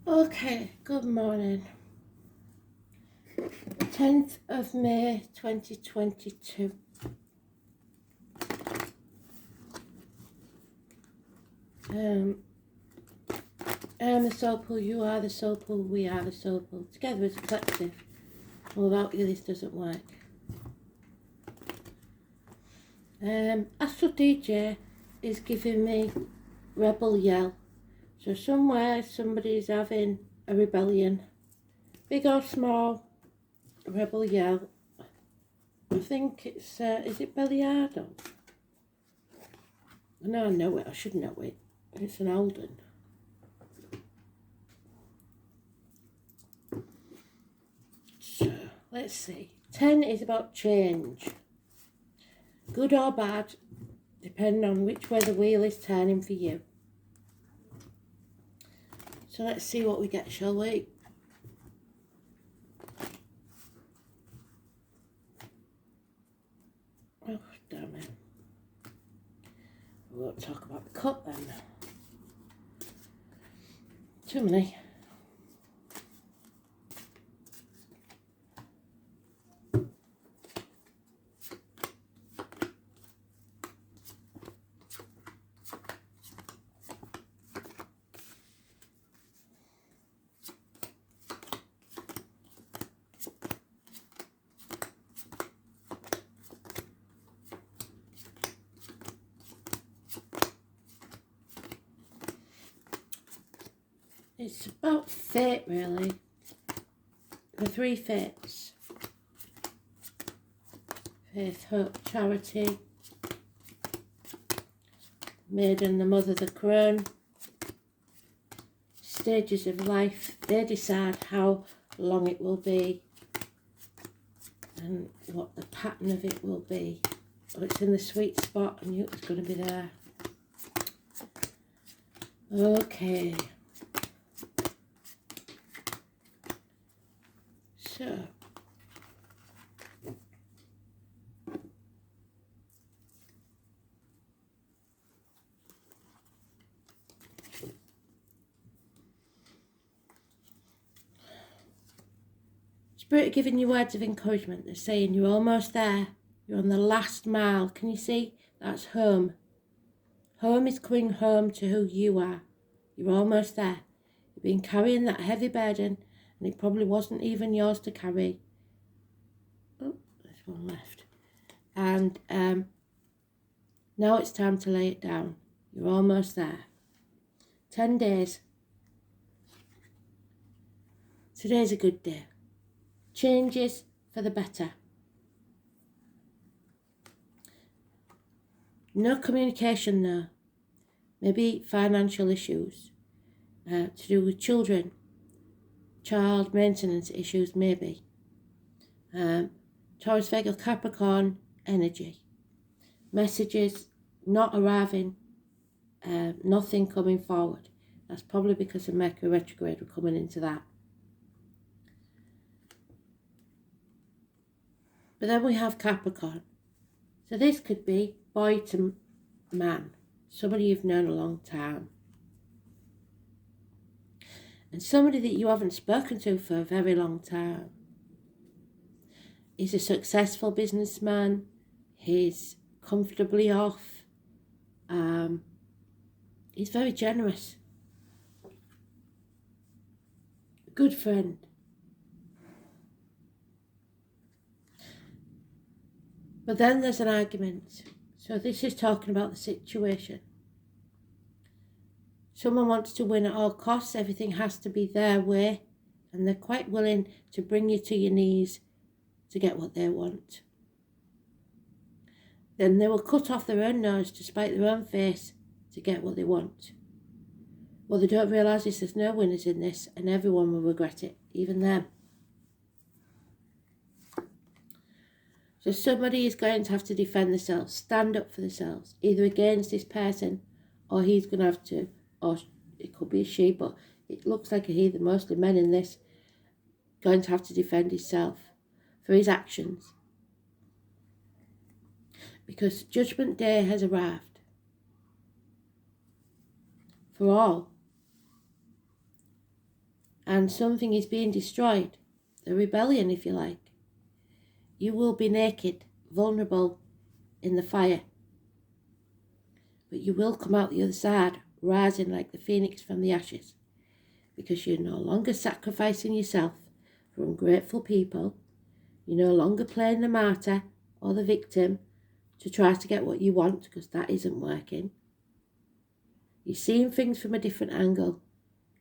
Okay, good morning. 10th of May 2022. I am the soul pool, you are the soul pool, we are the soul pool. Together as a collective. Without you this doesn't work. Astro DJ is giving me rebel yell. So somewhere somebody's having a rebellion. Big or small, rebel yell. I think it's, is it Belliardo? No, I know it, I should know it. It's an old one. So, let's see. 10 is about change. Good or bad, depending on which way the wheel is turning for you. So let's see what we get, shall we? Oh, damn it. We won't talk about the cup then. Too many. It's about fate, really. The three fates. Faith, hope, charity. Maiden, the mother, the crown. Stages of life. They decide how long it will be and what the pattern of it will be. But it's in the sweet spot and it's going to be there. Okay. So, Spirit are giving you words of encouragement. They're saying you're almost there. You're on the last mile. Can you see? That's home. Home is coming home to who you are. You're almost there. You've been carrying that heavy burden and it probably wasn't even yours to carry. Oh, there's one left. And now it's time to lay it down. You're almost there. 10 days. Today's a good day. Changes for the better. No communication though. Maybe financial issues to do with children. Child maintenance issues maybe. Taurus, Virgo, Capricorn energy. Messages not arriving. Nothing coming forward. That's probably because of Mercury retrograde. We're coming into that. But then we have Capricorn. So this could be boy to man. Somebody you've known a long time. And somebody that you haven't spoken to for a very long time. He's a successful businessman. He's comfortably off. He's very generous. A good friend. But then there's an argument. So this is talking about the situation. Someone wants to win at all costs. Everything has to be their way. And they're quite willing to bring you to your knees to get what they want. Then they will cut off their own nose to spite their own face to get what they want. What they don't realise is there's no winners in this and everyone will regret it, even them. So somebody is going to have to defend themselves, stand up for themselves, either against this person or he's going to have to, or it could be a she, but it looks like a he, the mostly men in this, going to have to defend himself for his actions. Because Judgment Day has arrived. For all. and something is being destroyed. A rebellion, if you like. You will be naked, vulnerable in the fire. But you will come out the other side, rising like the phoenix from the ashes. Because you're no longer sacrificing yourself for ungrateful people. You're no longer playing the martyr or the victim to try to get what you want, because that isn't working. You're seeing things from a different angle,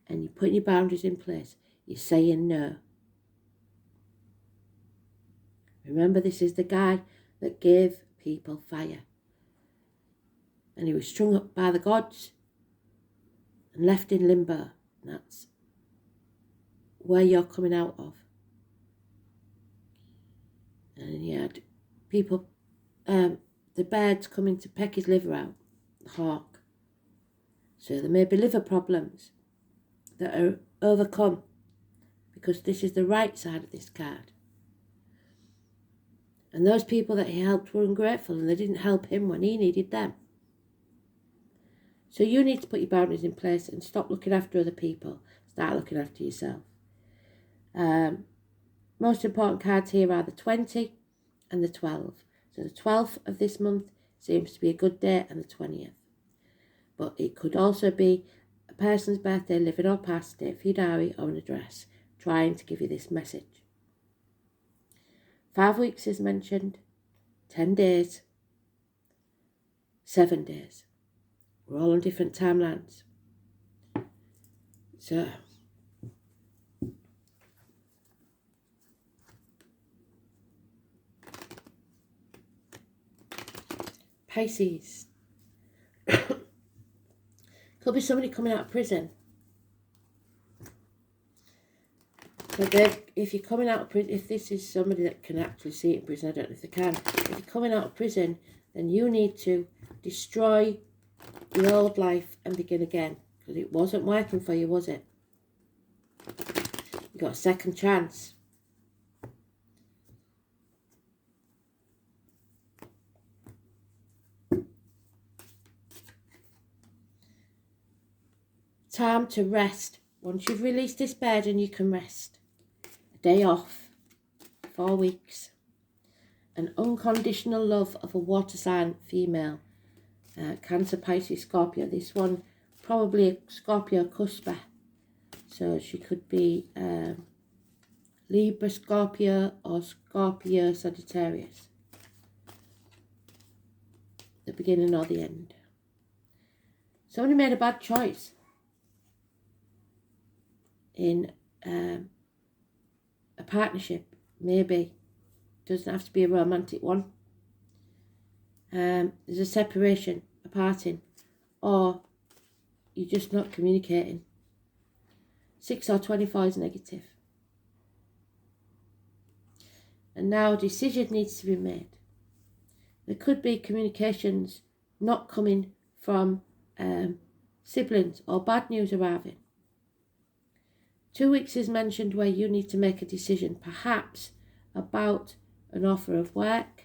and you're putting your boundaries in place. You're saying no. Remember, this is the guy that gave people fire. And he was strung up by the gods and left in limbo. And that's where you're coming out of. And he had people, the birds coming to peck his liver out, the hawk. So there may be liver problems that are overcome, because this is the right side of this card. And those people that he helped were ungrateful, and they didn't help him when he needed them. So you need to put your boundaries in place and stop looking after other people. Start looking after yourself. Most important cards here are the 20 and the 12. So the 12th of this month seems to be a good day, and the 20th. But it could also be a person's birthday, living or past, date for your diary or an address, trying to give you this message. 5 weeks is mentioned, 10 days, 7 days. We're all on different timelines. So, Pisces. Could be somebody coming out of prison. But if you're coming out of prison, if this is somebody that can actually see it in prison, I don't know if they can. If you're coming out of prison, then you need to destroy your old life and begin again. Because it wasn't working for you, was it? You got a second chance. Time to rest. Once you've released this burden, you can rest. A day off. 4 weeks. An unconditional love of a water sign female. Cancer, Pisces, Scorpio. This one probably a Scorpio cusper. So she could be Libra, Scorpio, or Scorpio, Sagittarius. The beginning or the end. Somebody made a bad choice in a partnership, maybe. Doesn't have to be a romantic one. There's a separation, a parting, or you're just not communicating. 6 or 24 is negative. And now a decision needs to be made. There could be communications not coming from siblings or bad news arriving. 2 weeks is mentioned where you need to make a decision, perhaps about an offer of work,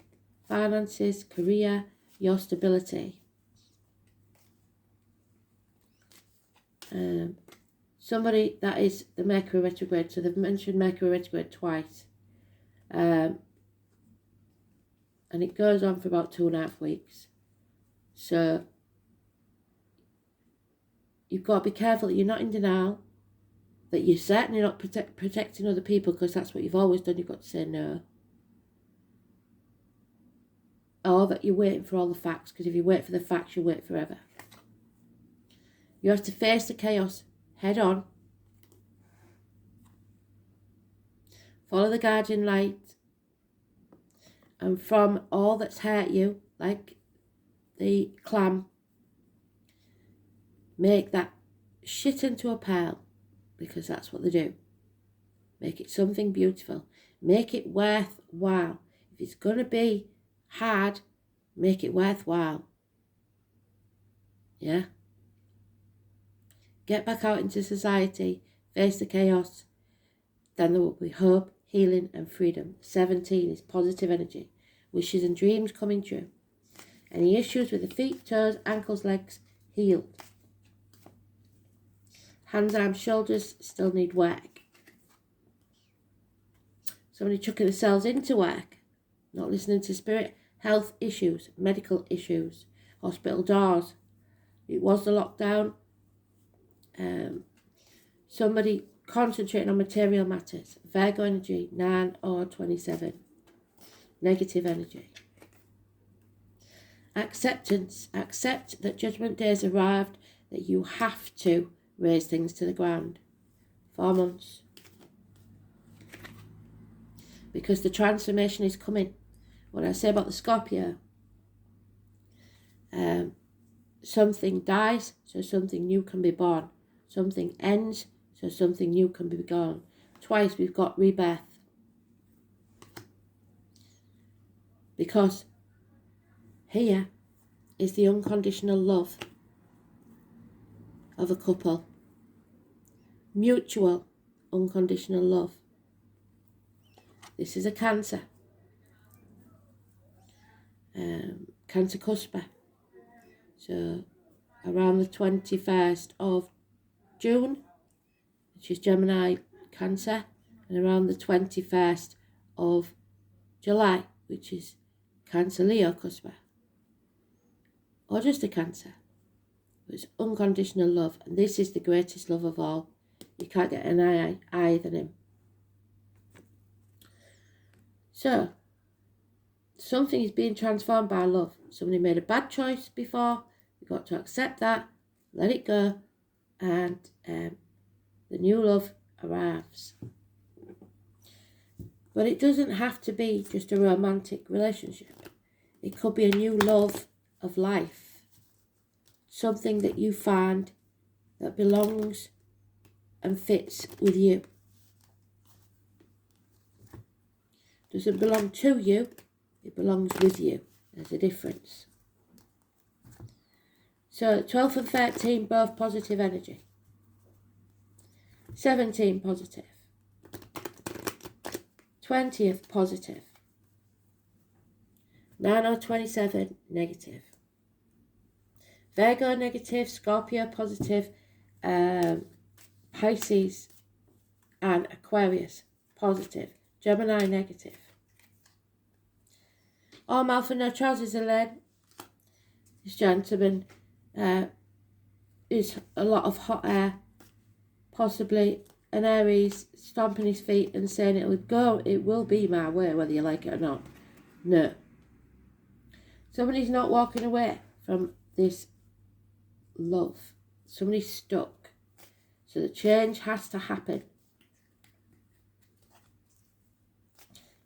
finances, career, your stability. Somebody that is the Mercury retrograde, so they've mentioned Mercury retrograde twice. And it goes on for about 2.5 weeks. So you've got to be careful that you're not in denial, that you're certainly not protecting other people, because that's what you've always done. You've got to say no. Or that you're waiting for all the facts, because if you wait for the facts, you'll wait forever. You have to face the chaos head on. Follow the guardian light. And from all that's hurt you, like the clam, make that shit into a pearl, because that's what they do. Make it something beautiful. Make it worthwhile. If it's going to be hard, make it worthwhile. Yeah? Get back out into society, face the chaos. Then there will be hope, healing and freedom. 17 is positive energy. Wishes and dreams coming true. Any issues with the feet, toes, ankles, legs, healed. Hands, arms, shoulders still need work. Somebody chucking themselves into work, not listening to spirit. Health issues, medical issues, hospital doors. It was the lockdown. Somebody concentrating on material matters. Virgo energy, 9 or 27. Negative energy. Acceptance. Accept that judgment day has arrived, that you have to raise things to the ground. 4 months. Because the transformation is coming. What I say about the Scorpio, something dies so something new can be born. Something ends so something new can be begun. Twice we've got rebirth. Because here is the unconditional love of a couple. Mutual unconditional love. This is a Cancer. Cancer cusper. So around the 21st of June, which is Gemini Cancer, and around the 21st of July, which is Cancer Leo cusper. Or just a Cancer. It's unconditional love, and this is the greatest love of all. You can't get an higher than him. So, something is being transformed by love. Somebody made a bad choice before. You've got to accept that, let it go, and the new love arrives. But it doesn't have to be just a romantic relationship. It could be a new love of life. Something that you find that belongs and fits with you. Doesn't belong to you, it belongs with you. There's a difference. So 12 and 13, both positive energy. 17 positive. 20th positive. 9 or 27 negative. Virgo negative, Scorpio positive, Pisces and Aquarius positive. Gemini negative. All mouth and no trousers, Elaine. This gentleman is a lot of hot air, possibly an Aries stomping his feet and saying it will be my way, whether you like it or not. No. Somebody's not walking away from this love. Somebody's stuck. So the change has to happen.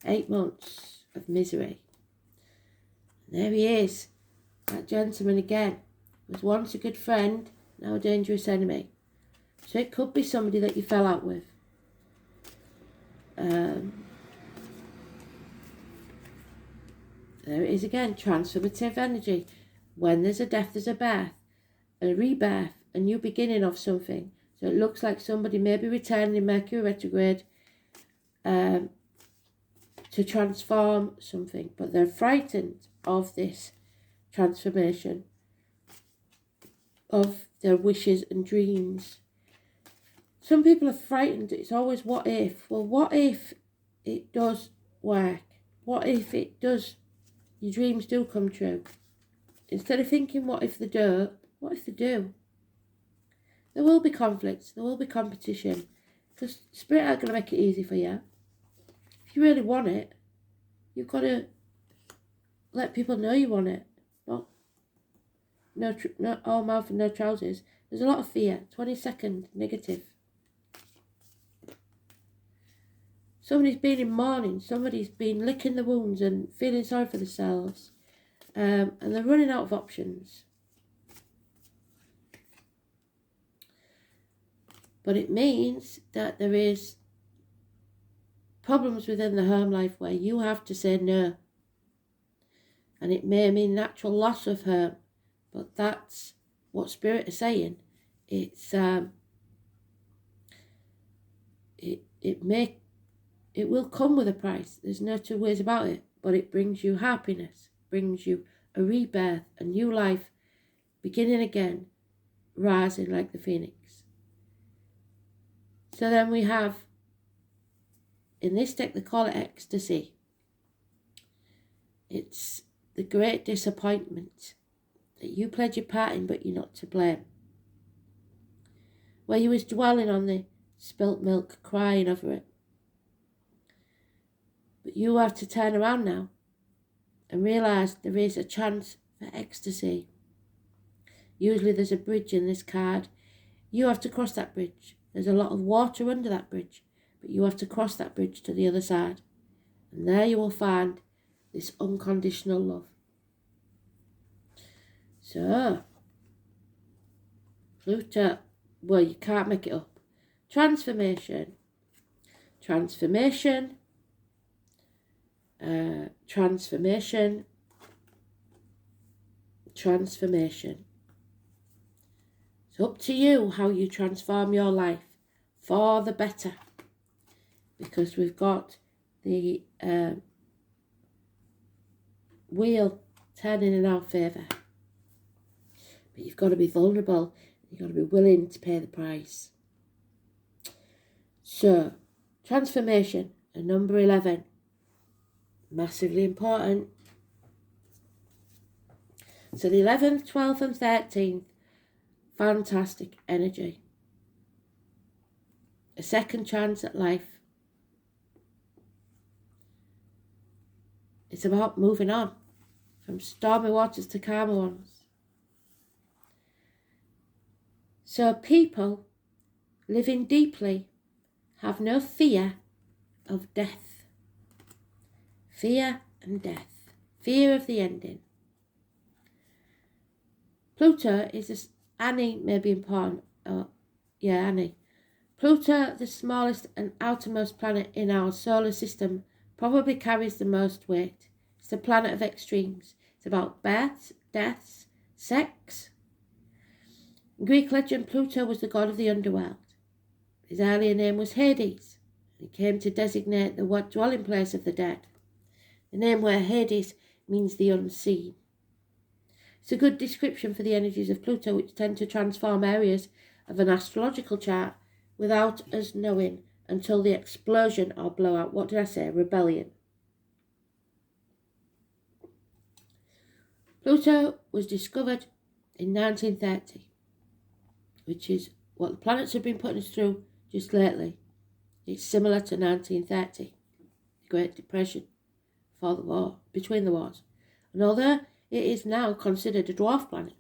8 months of misery. And there he is. That gentleman again. Was once a good friend, now a dangerous enemy. So it could be somebody that you fell out with. There it is again, transformative energy. When there's a death, there's a birth, a rebirth, a new beginning of something. So it looks like somebody may be returning in Mercury retrograde to transform something, but they're frightened of this transformation, of their wishes and dreams. Some people are frightened. It's always what if. Well, what if it does work? What if it does, your dreams do come true? Instead of thinking what if they don't, what if they do? There will be conflicts, there will be competition, because Spirit aren't going to make it easy for you. If you really want it, you've got to let people know you want it. Not all mouth and no trousers. There's a lot of fear. 22nd, negative. Somebody's been in mourning. Somebody's been licking the wounds and feeling sorry for themselves. And they're running out of options. But it means that there is problems within the home life where you have to say no. And it may mean natural loss of home. But that's what Spirit is saying. It's it will come with a price. There's no two ways about it. But it brings you happiness, brings you a rebirth, a new life, beginning again, rising like the phoenix. So then we have, in this deck they call it ecstasy. It's the great disappointment that you played your part in but you're not to blame. Where you was dwelling on the spilt milk, crying over it. But you have to turn around now and realise there is a chance for ecstasy. Usually there's a bridge in this card. You have to cross that bridge. There's a lot of water under that bridge, but you have to cross that bridge to the other side. And there you will find this unconditional love. So, Pluto, well, you can't make it up. Transformation, transformation, transformation, transformation. It's up to you how you transform your life for the better, because we've got the wheel turning in our favour. But you've got to be vulnerable. You've got to be willing to pay the price. So, transformation at number 11. Massively important. So the 11th, 12th and 13th, fantastic energy. A second chance at life. It's about moving on from stormy waters to calmer ones. So people living deeply have no fear of death. Fear and death. Fear of the ending. Pluto is Annie may be important. Annie. Pluto, the smallest and outermost planet in our solar system, probably carries the most weight. It's the planet of extremes. It's about births, deaths, sex. In Greek legend, Pluto was the god of the underworld. His earlier name was Hades. He came to designate the dwelling place of the dead. The name where Hades means the unseen. It's a good description for the energies of Pluto, which tend to transform areas of an astrological chart without us knowing until the explosion or blowout. What did I say? Rebellion. Pluto was discovered in 1930, which is what the planets have been putting us through just lately. It's similar to 1930, the Great Depression, for the war, between the wars. And although it is now considered a dwarf planet,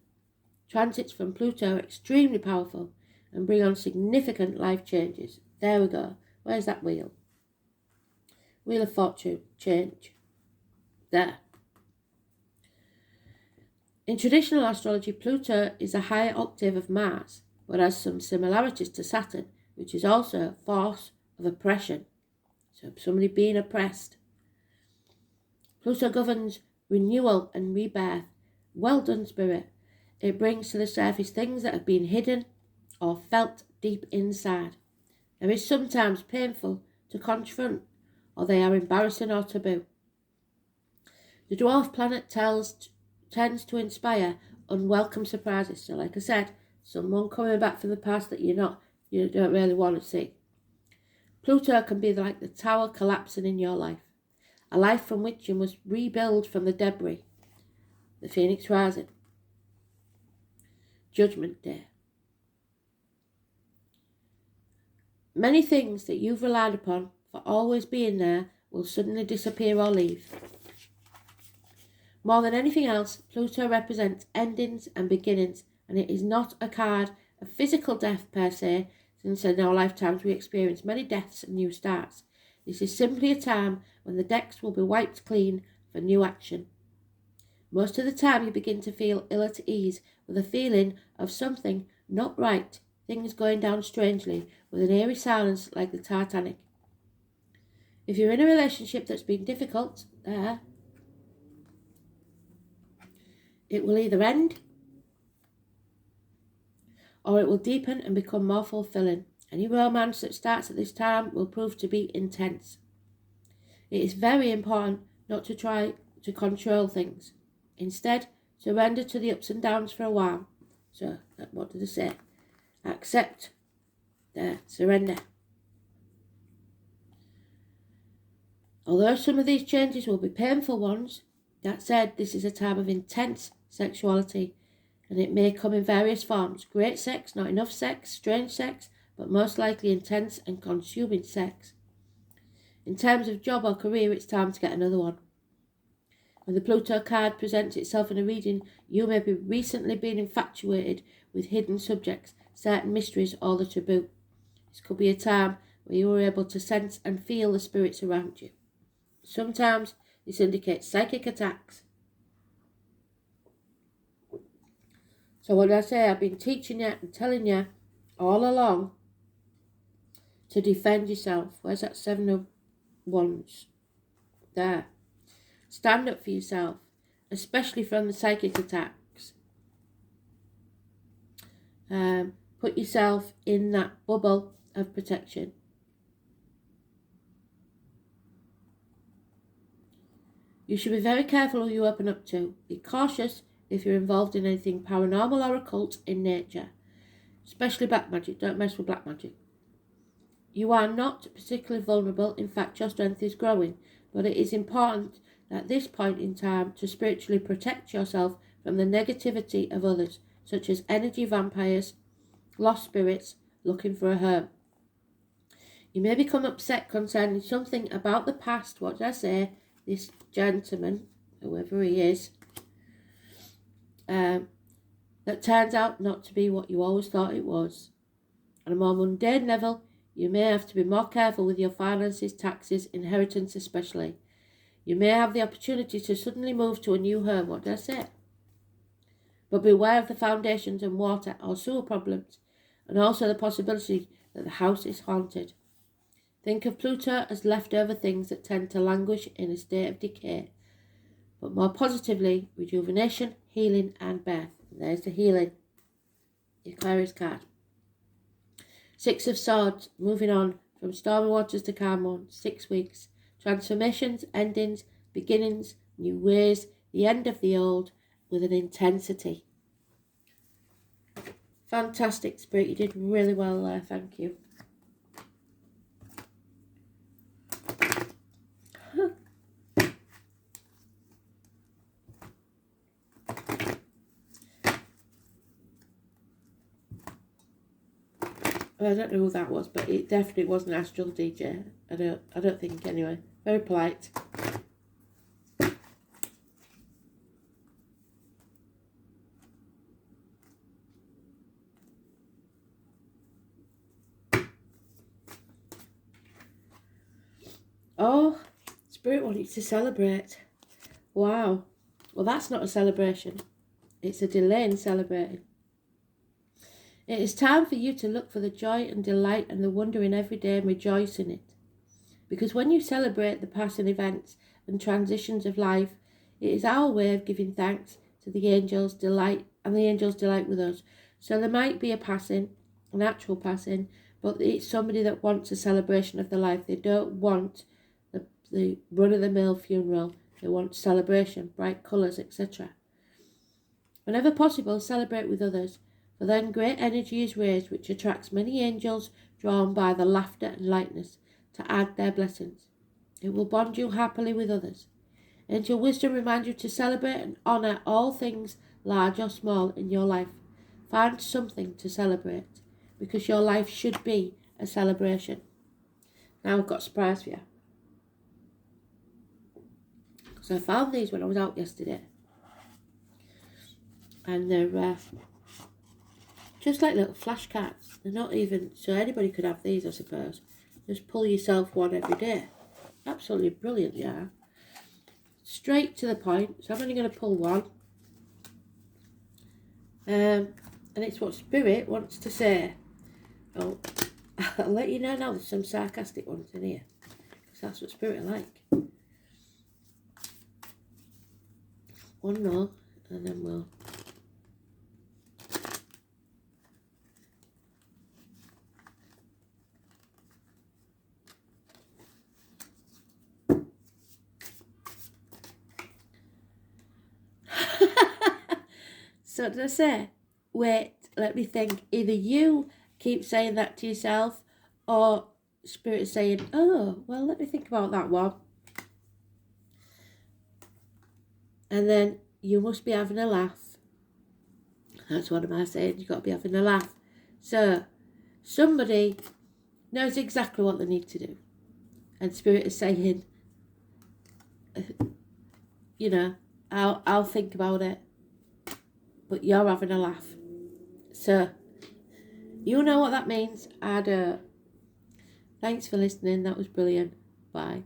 transits from Pluto are extremely powerful and bring on significant life changes. There we go. Where's that wheel? Wheel of Fortune. Change. There. In traditional astrology, Pluto is a higher octave of Mars, but has some similarities to Saturn, which is also a force of oppression. So somebody being oppressed. Pluto governs renewal and rebirth. Well done, Spirit. It brings to the surface things that have been hidden or felt deep inside. There is sometimes painful to confront, or they are embarrassing or taboo. The dwarf planet tends to inspire unwelcome surprises. So like I said, someone coming back from the past that you don't really want to see. Pluto can be like the tower collapsing in your life. A life from which you must rebuild from the debris. The Phoenix rising. Judgment Day. Many things that you've relied upon for always being there will suddenly disappear or leave. More than anything else, Pluto represents endings and beginnings, and it is not a card of physical death per se, since in our lifetimes we experience many deaths and new starts. This is simply a time when the decks will be wiped clean for new action. Most of the time you begin to feel ill at ease with a feeling of something not right, things going down strangely, with an eerie silence like the Titanic. If you're in a relationship that's been difficult, it will either end or it will deepen and become more fulfilling. Any romance that starts at this time will prove to be intense. It is very important not to try to control things. Instead, surrender to the ups and downs for a while. So, what did I say? Accept. Surrender. Although some of these changes will be painful ones, that said, this is a time of intense sexuality, and it may come in various forms. Great sex, not enough sex, strange sex, but most likely intense and consuming sex. In terms of job or career, it's time to get another one. When the Pluto card presents itself in a reading, you may be recently been infatuated with hidden subjects, certain mysteries, or the taboo. This could be a time where you are able to sense and feel the spirits around you. Sometimes this indicates psychic attacks. So what I say, I've been teaching you and telling you all along to defend yourself. Where's that 7 of Wands? There. Stand up for yourself, especially from the psychic attacks. Put yourself in that bubble of protection. You should be very careful who you open up to. Be cautious if you're involved in anything paranormal or occult in nature, especially black magic. Don't mess with black magic. You are not particularly vulnerable. In fact, your strength is growing, but it is important at this point in time to spiritually protect yourself from the negativity of others, such as energy vampires, lost spirits looking for a home. You may become upset concerning something about the past. What did I say? This gentleman, whoever he is, that turns out not to be what you always thought it was. On a more mundane level, you may have to be more careful with your finances, taxes, inheritance especially. You may have the opportunity to suddenly move to a new home. What did I say? But beware of the foundations and water or sewer problems, and also the possibility that the house is haunted. Think of Pluto as leftover things that tend to languish in a state of decay, but more positively, rejuvenation, healing and birth. And there's the healing. Aquarius card. 6 of Swords, moving on from stormy waters to calm ones. 6 weeks. Transformations, endings, beginnings, new ways, the end of the old with an intensity. Fantastic, Spirit. You did really well there. Thank you. I don't know who that was, but it definitely wasn't Astral DJ. I don't think anyway. Very polite. Oh, Spirit wanted to celebrate. Wow. Well, that's not a celebration. It's a delay in celebrating. It is time for you to look for the joy and delight and the wonder in every day and rejoice in it. Because when you celebrate the passing events and transitions of life, it is our way of giving thanks to the angels' delight, and the angels delight with us. So there might be a passing, an actual passing, but it's somebody that wants a celebration of their life. They don't want the run-of-the-mill funeral. They want celebration, bright colours, etc. Whenever possible, celebrate with others, for then great energy is raised, which attracts many angels drawn by the laughter and lightness to add their blessings. It will bond you happily with others. Angel wisdom reminds you to celebrate and honour all things, large or small, in your life. Find something to celebrate, because your life should be a celebration. Now I've got a surprise for you. So I found these when I was out yesterday. And they're just like little flashcards. They're not even, so anybody could have these, I suppose. Just pull yourself one every day. Absolutely brilliant, yeah. Straight to the point. So I'm only going to pull one. And it's what Spirit wants to say. Oh, I'll let you know now there's some sarcastic ones in here. Because that's what Spirit are like. One more, and then we'll... So did I say, wait, let me think. Either you keep saying that to yourself, or Spirit saying, oh, well, let me think about that one. And then you must be having a laugh. That's what am I saying? You've got to be having a laugh. So somebody knows exactly what they need to do. And Spirit is saying, you know, I'll think about it. But you're having a laugh. So you know what that means. I don't. Thanks for listening. That was brilliant. Bye.